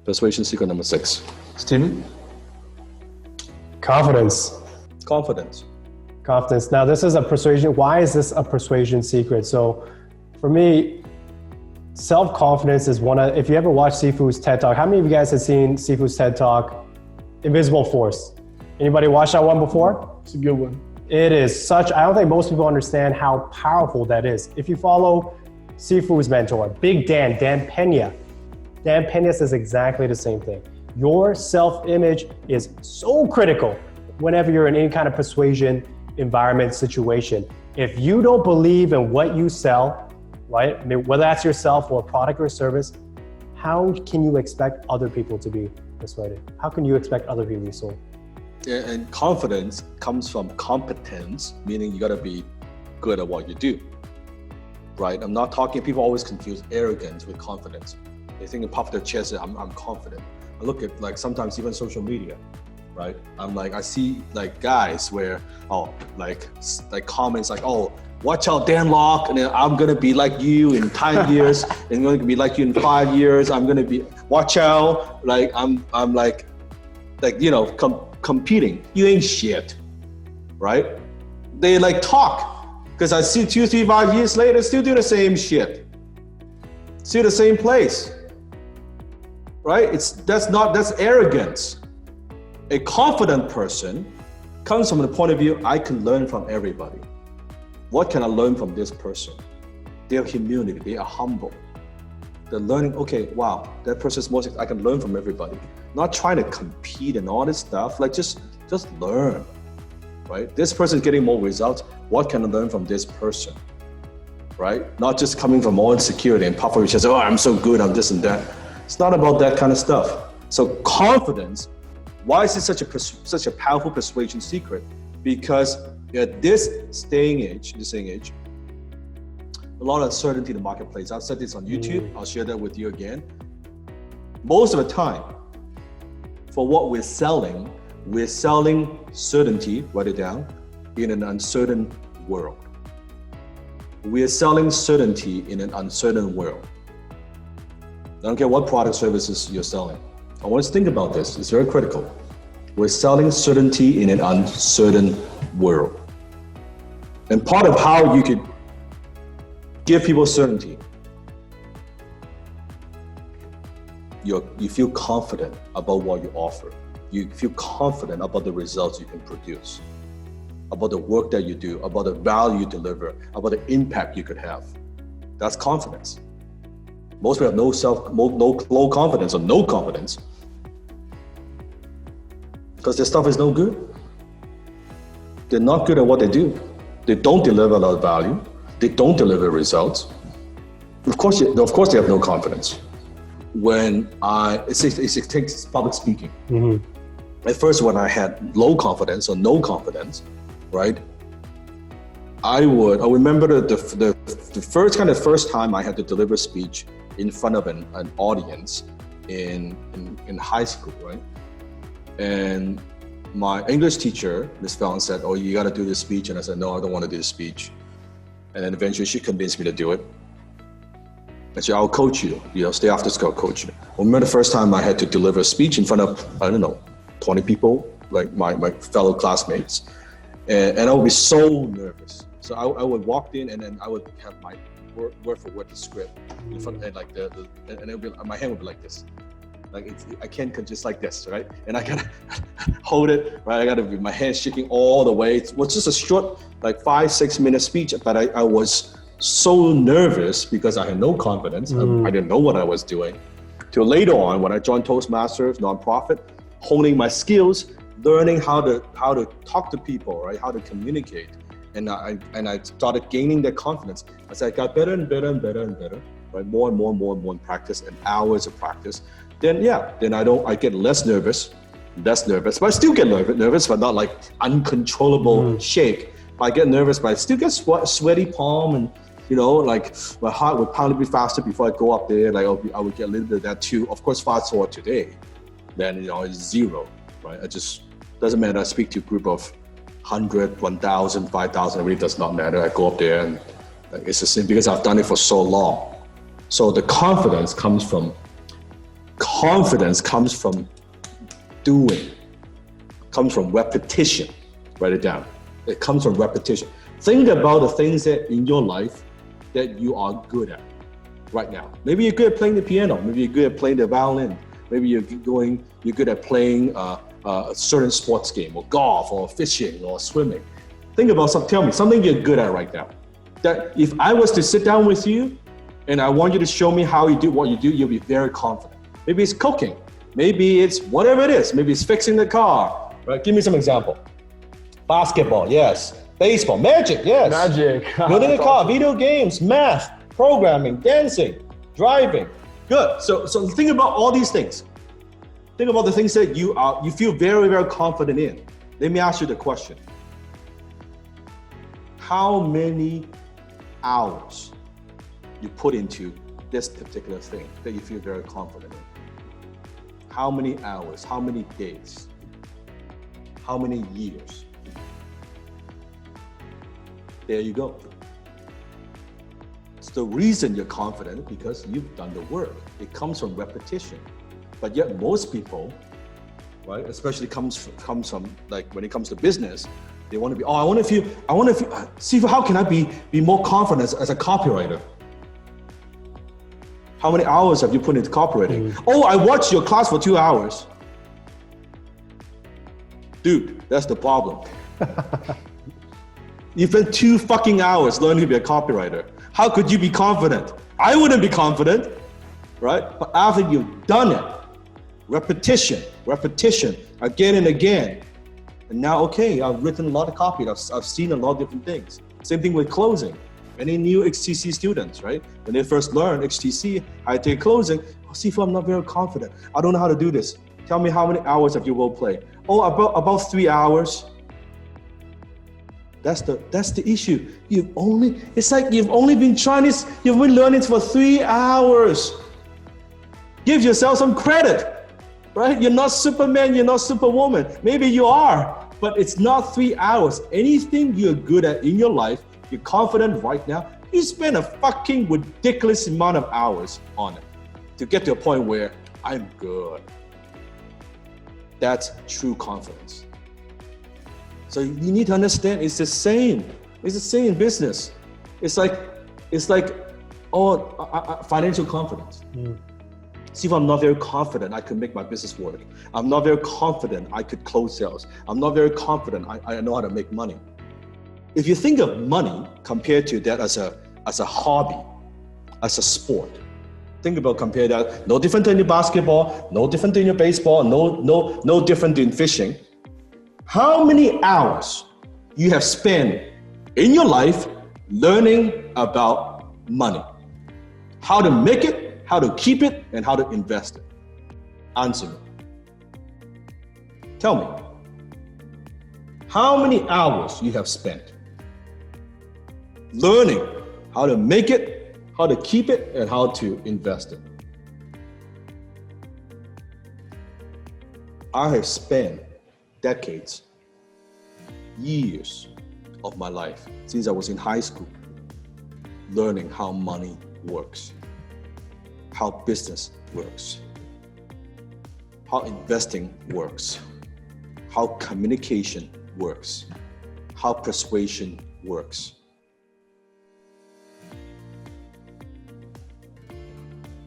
Persuasion secret number 6. Stephen? Confidence. Confidence. Now, this is a persuasion. Why is this a persuasion secret? So for me, self-confidence is one of, if you ever watch Sifu's TED Talk, how many of you guys have seen Sifu's TED Talk, Invisible Force? Anybody watch that one before? It's a good one. It is such, I don't think most people understand how powerful that is. If you follow Sifu's mentor, Big Dan Pena says exactly the same thing. Your self-image is so critical whenever you're in any kind of persuasion environment situation. If you don't believe in what you sell, right? I mean, whether that's yourself or a product or service, how can you expect other people to be persuaded? How can you expect other people to be sold? Yeah, and confidence comes from competence, meaning you gotta be good at what you do, right? I'm not talking, people always confuse arrogance with confidence. They think in puff their chest that I'm confident. I look at like sometimes even social media, right? I'm like, I see like guys where, like comments like, oh, watch out Dan Locke, and then I'm gonna be like you in 10 years, and I'm gonna be like you in 5 years, I'm gonna be, watch out, like I'm like, you know, competing. You ain't shit, right? They like talk, because I see 2, 3, 5 years later, still do the same shit. Still the same place, right? That's arrogance. A confident person comes from the point of view, I can learn from everybody. What can I learn from this person? They have humility, they are humble. They're learning, okay, wow, that person's more, I can learn from everybody. Not trying to compete and all this stuff, like just learn, right? This person is getting more results. What can I learn from this person, right? Not just coming from all insecurity and puffing your chest, oh, I'm so good, I'm this and that. It's not about that kind of stuff. So confidence, why is it such a powerful persuasion secret? Because at this age, a lot of uncertainty in the marketplace. I've said this on YouTube, I'll share that with you again. Most of the time, for what we're selling certainty, write it down, in an uncertain world. We're selling certainty in an uncertain world. I don't care what product services you're selling. I want us to think about this, it's very critical. We're selling certainty in an uncertain world. And part of how you could give people certainty, you feel confident about what you offer. You feel confident about the results you can produce, about the work that you do, about the value you deliver, about the impact you could have. That's confidence. Most people have low confidence or no confidence because their stuff is no good. They're not good at what they do. They don't deliver a lot of value. They don't deliver results. Of course they have no confidence. When it takes public speaking. Mm-hmm. At first, when I had low confidence or no confidence, right? I remember the first time I had to deliver a speech in front of an audience in high school, right? And my English teacher, Miss Fallon, said, oh, you got to do this speech. And I said, no, I don't want to do this speech. And then eventually she convinced me to do it. And she said, I'll coach you, stay after school, I'll coach you. I remember the first time I had to deliver a speech in front of, 20 people, like my fellow classmates. And I would be so nervous. So I would walk in and then I would have my word for word the script in front, and and it would be, my hand would be like this. Like I can't just like this, right? And I gotta hold it, right? I gotta be my hand shaking all the way. It was just a short, 5-6 minute speech, but I was so nervous because I had no confidence. I didn't know what I was doing. Till later on, when I joined Toastmasters, nonprofit, honing my skills, learning how to talk to people, right? How to communicate, and I started gaining that confidence. As I got better and better and better and better, right? More and more practice and hours of practice. Then I get less nervous, but I still get nervous, but not like uncontrollable shake. But I get nervous, but I still get sweaty palm, and my heart would probably be faster before I go up there. Like I would get a little bit of that too. Of course, fast forward today, then it's zero, right? It just doesn't matter. I speak to a group of 100, 1,000, 5,000. It really does not matter. I go up there and it's the same because I've done it for so long. So the confidence comes from Confidence comes from doing, comes from repetition. Write it down. It comes from repetition. Think about the things that in your life that you are good at right now. Maybe you're good at playing the piano. Maybe you're good at playing the violin. Maybe you're good at playing a certain sports game, or golf, or fishing, or swimming. Think about something. Tell me something you're good at right now. That if I was to sit down with you and I want you to show me how you do what you do, you'll be very confident. Maybe it's cooking. Maybe it's whatever it is. Maybe it's fixing the car. Right? Give me some example. Basketball, yes. Baseball, magic, yes. Magic. Building a car, video games, math, programming, dancing, driving. Good. So think about all these things. Think about the things that you feel very, very confident in. Let me ask you the question. How many hours you put into this particular thing that you feel very confident in? How many hours? How many days? How many years? There you go. It's the reason you're confident because you've done the work. It comes from repetition. But yet most people, right, especially comes from like when it comes to business, they want to be, I want to feel, see how can I be more confident as a copywriter? How many hours have you put into copywriting? Oh, I watched your class for 2 hours. Dude, that's the problem. You spent 2 fucking hours learning to be a copywriter. How could you be confident? I wouldn't be confident, right? But after you've done it, repetition, again and again. And now, okay, I've written a lot of copy. I've seen a lot of different things. Same thing with closing. Any new HTC students, right? When they first learn HTC, I take closing. Oh, Sifu, I'm not very confident. I don't know how to do this. Tell me how many hours have you role play? Oh, about 3 hours. That's the issue. It's like you've only been trying this, you've been learning for 3 hours. Give yourself some credit, right? You're not Superman, you're not Superwoman. Maybe you are, but it's not 3 hours. Anything you're good at in your life, you're confident right now, you spend a fucking ridiculous amount of hours on it to get to a point where I'm good. That's true confidence. So you need to understand it's the same. It's the same in business. It's like financial confidence. See, if I'm not very confident I could make my business work. I'm not very confident I could close sales. I'm not very confident I know how to make money. If you think of money compared to that as a hobby, as a sport, compare that. No different than your basketball, no different than your baseball, no different than fishing. How many hours you have spent in your life learning about money? How to make it, how to keep it, and how to invest it. Answer me. Tell me. How many hours you have spent learning how to make it, how to keep it, and how to invest it? I have spent decades, years of my life since I was in high school learning how money works, how business works, how investing works, how communication works, how persuasion works.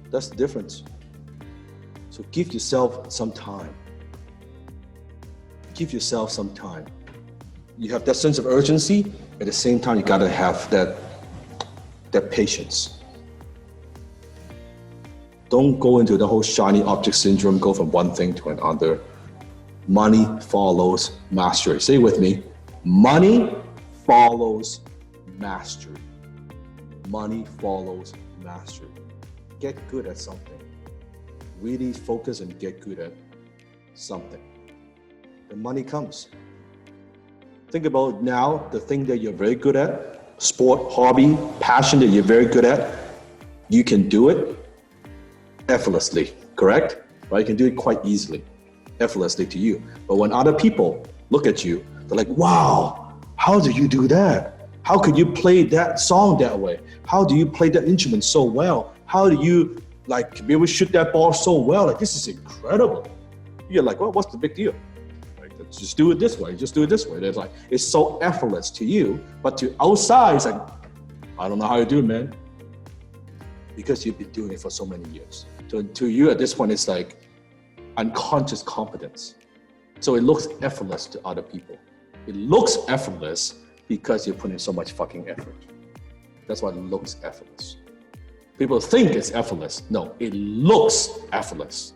That's the difference. So give yourself some time. Give yourself some time. You have that sense of urgency. At the same time, you gotta have that patience. Don't go into the whole shiny object syndrome, go from one thing to another. Money follows mastery. Say it with me. Money follows mastery. Money follows mastery. Get good at something. Really focus and get good at something. The money comes. Think about now the thing that you're very good at, sport, hobby, passion that you're very good at. You can do it effortlessly, correct? Right? You can do it quite easily, effortlessly to you. But when other people look at you, they're like, wow, how do you do that? How could you play that song that way? How do you play that instrument so well? How do you like be able to shoot that ball so well. Like, this is incredible. You're like, well, what's the big deal? Like, just do it this way. Just do it this way. It's like, it's so effortless to you, but to outside, it's like, I don't know how you do it, man. Because you've been doing it for so many years. To you at this point, it's like unconscious competence. So it looks effortless to other people. It looks effortless because you're putting so much fucking effort. That's why it looks effortless. People think it's effortless. No, it looks effortless.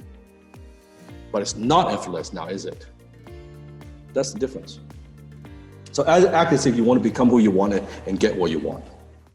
But it's not effortless now, is it? That's the difference. So act as if you want to become who you want and get what you want.